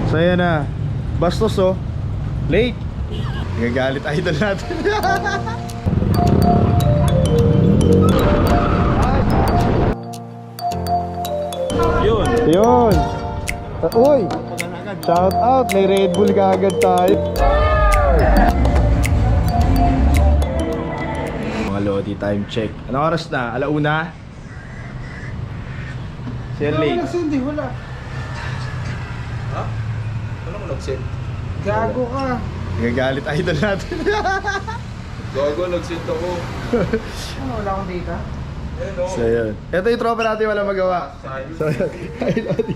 So ayan na. Bastos oh. Late. Nagagalit idol natin. Yun. Yun. Uy. Shout out. May Red Bull kaagad tayo. Mga Lodi, time check. Anong oras na? Alauna? Siya late. Hindi, wala. Ha? Anong nag-send? Gago ka. Nagagalit idol natin. Gago, nag-send ako. Ano, wala akong data? Ayun o. So yun. Ito yung tropa natin walang magawa. So yun. Ay, Lodi.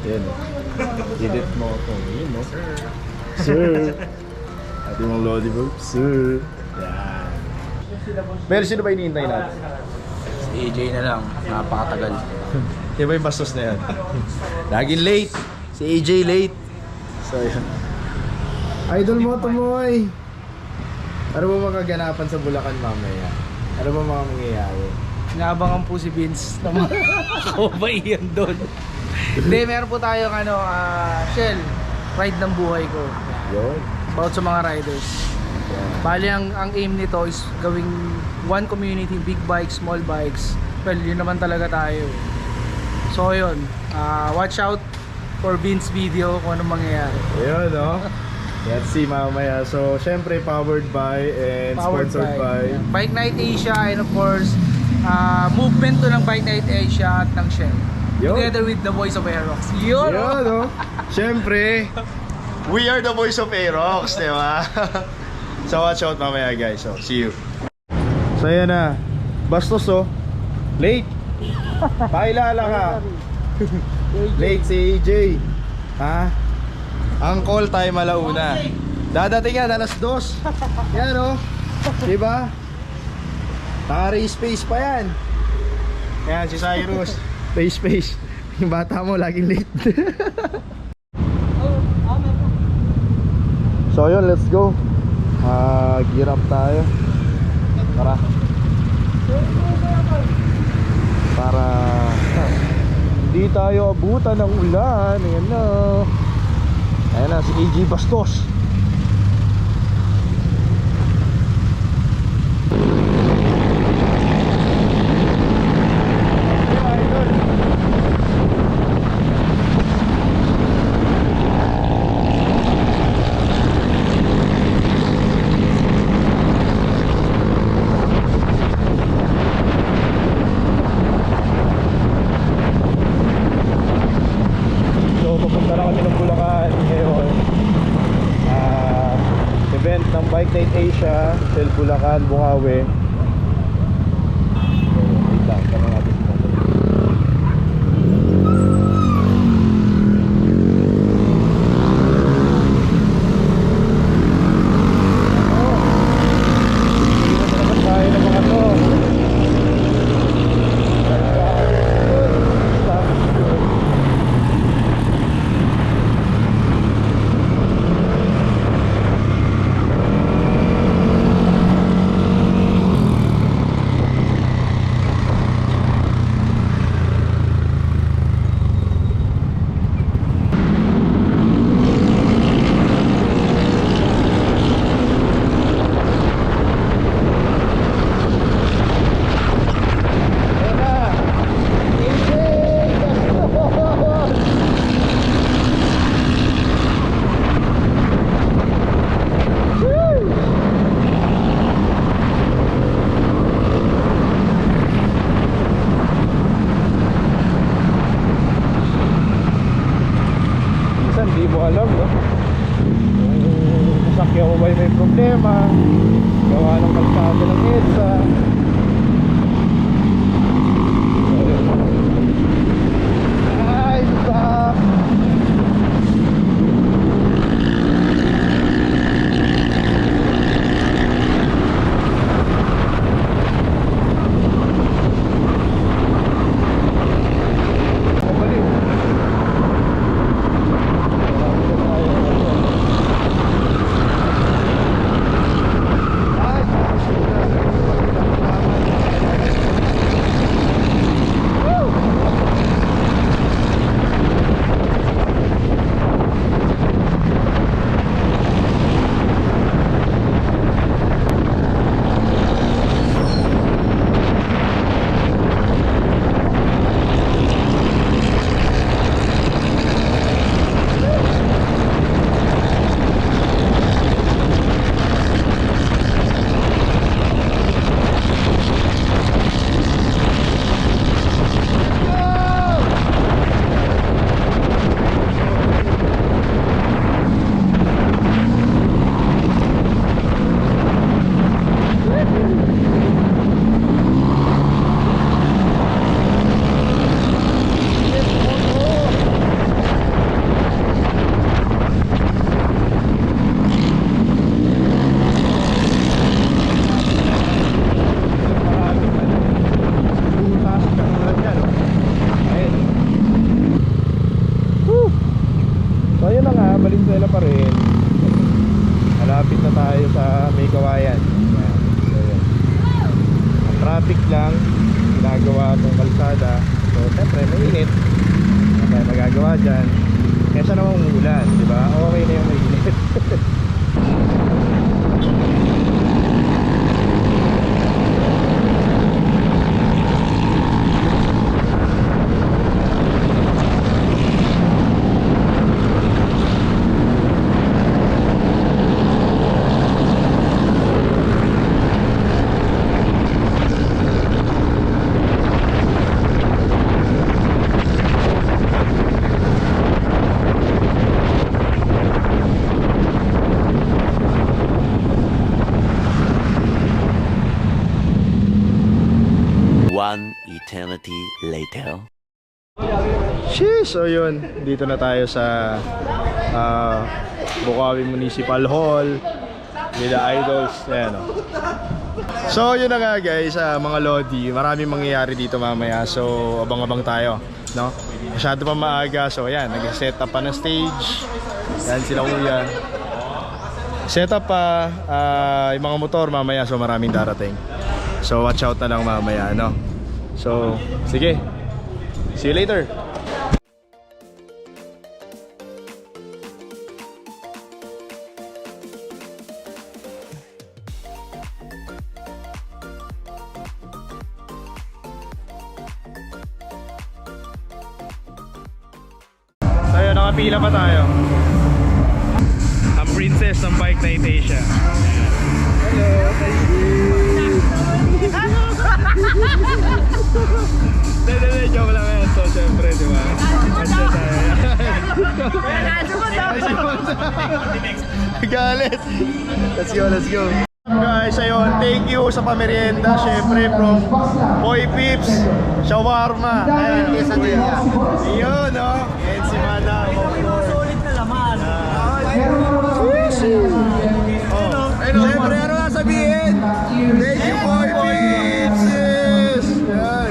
Yan o. Edit mo ito. Yun mo. Sir. Ate mong Lodi bro. Sir. Yan. Pero sino ba hinihintay natin? Si AJ na lang. Napakatagal. Yan ba yung bastos na yan? Laging late. Si AJ late. So yun. Idol mo tumoy. Ano ba magaganapan sa Bulacan mamaya? Ano ba mga mangyayari? Inaabangan po si Vince na mga kabaihan doon. Hindi, meron po tayong Shell, ride ng buhay ko. Yun. About sa mga riders. Bali ang aim nito is gawing one community, big bikes, small bikes. Well, yun naman talaga tayo. So yun, watch out for Vince video kung anong mangyayari. Ayun, no? Let's see mamaya. So, syempre, powered by and sponsored by yeah, Bike Night Asia and of course, movement to ng Bike Night Asia at ng Shell. Yun. Together with the Voice of Aerox. Yun! Yun, no? Syempre, we are the voice of Aerox, di ba? So, watch out mamaya, guys. So, see you. So, ayan na. Bastos, oh. Late. Pakilala ka. Late si AJ. Ha? Ang call time alauna. Dadating yan alas 2. Yan o. Diba? Naka-race space pa yan. Yan si Cyrus. Race space. Yung bata mo laging late. So yun, let's go. Gear up tayo. Tara. Para hindi tayo abutan ng ulan. Ayan na. Ayan na si AJ Bastos. So papunta na kami ng Bulacan ngayon. Event ng Bike Night Asia, Shell Bulacan, Bungawi. Wait lang, tama natin si Motor. Tayo ng mga to. Hindi mo alam, no? Kung sasakyan mo ba may problema, gawa ng kalsada ng EDSA. Ay, stop! Ay, Valenzuela pa rin. Malapit na tayo sa May Kawayan. Ayan. So, yun. Ang traffic lang, ginagawa itong kalsada. So syempre mainit. Ano tayo magagawa dyan? Kesa naman umuulan, di ba? Okay na yung mainit. One eternity later. Sheesh! So yun, dito na tayo sa Bukawi Municipal Hall nila Idols. Ayan, oh. So yun na nga guys, mga Lodi, maraming mangyayari dito mamaya. So abang-abang tayo, no? Masyado pa maaga. So ayan, nag-set up pa ng stage. Yan sila kuya. Set up pa yung mga motor mamaya. So maraming darating. So watch out na lang mamaya, no? So sige, see you later. So yun, nakapila pa tayo. Ang princess ng bike night Asia. Hello, thank you. Hindi, joke lang yan. So syempre, di ba? Andiyan tayo. Galit. Let's go, let's go. Guys, ayun, thank you sa pamerienda. Syempre, from Boy Pips, Shawarma. Ayan, yun, no? And si Mana. Sulit na laman. Syempre, ano nga sabihin? Thank you, Boy Pips. Yes. Yan.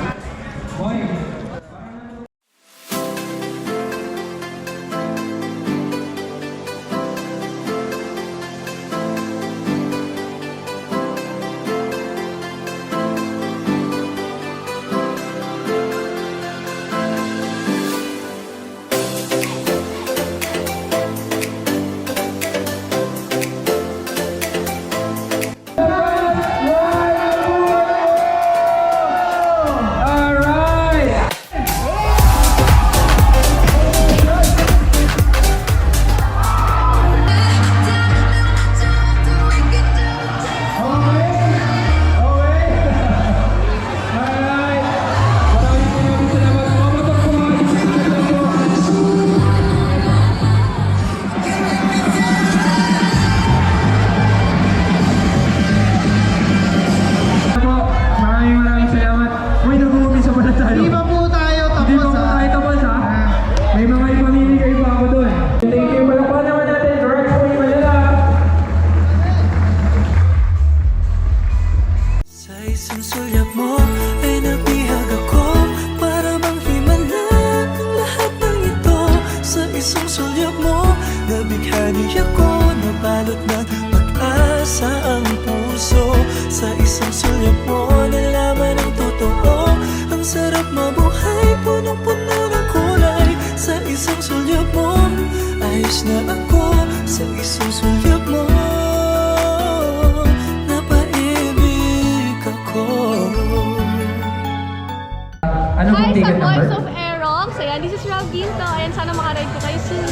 Hi sa Voice of Aerox. Ayan, this is Rob Ginto. Ayan, sana makaride ko kayo soon.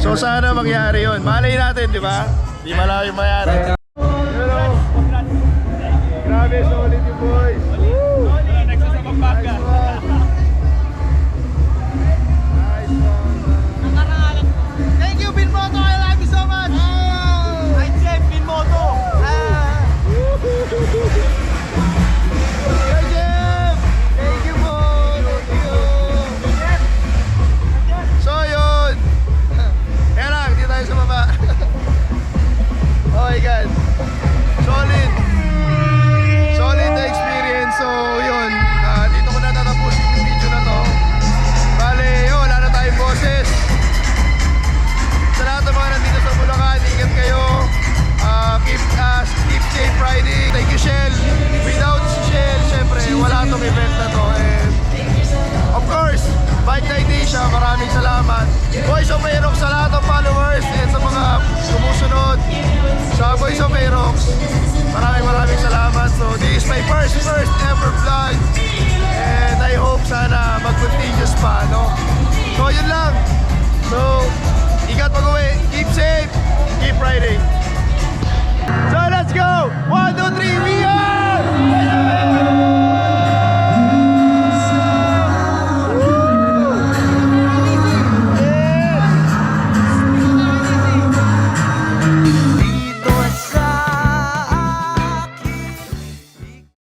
So sana mangyari yun. Malay natin, di ba? Di malayo mayari. Grabe, solid yung boys. Thank you, Binmoto. I love you so much. Hi, Jeff Binmoto. Hi, Jeff! Thank you po! Thank you! So yun! Kaya lang, di tayo sa baba. Okay guys, solid na experience siya. Maraming salamat. Voice of Aerox sa lahat ng followers and sa mga sumusunod sa Voice of Aerox. Maraming salamat. So this is my first ever vlog.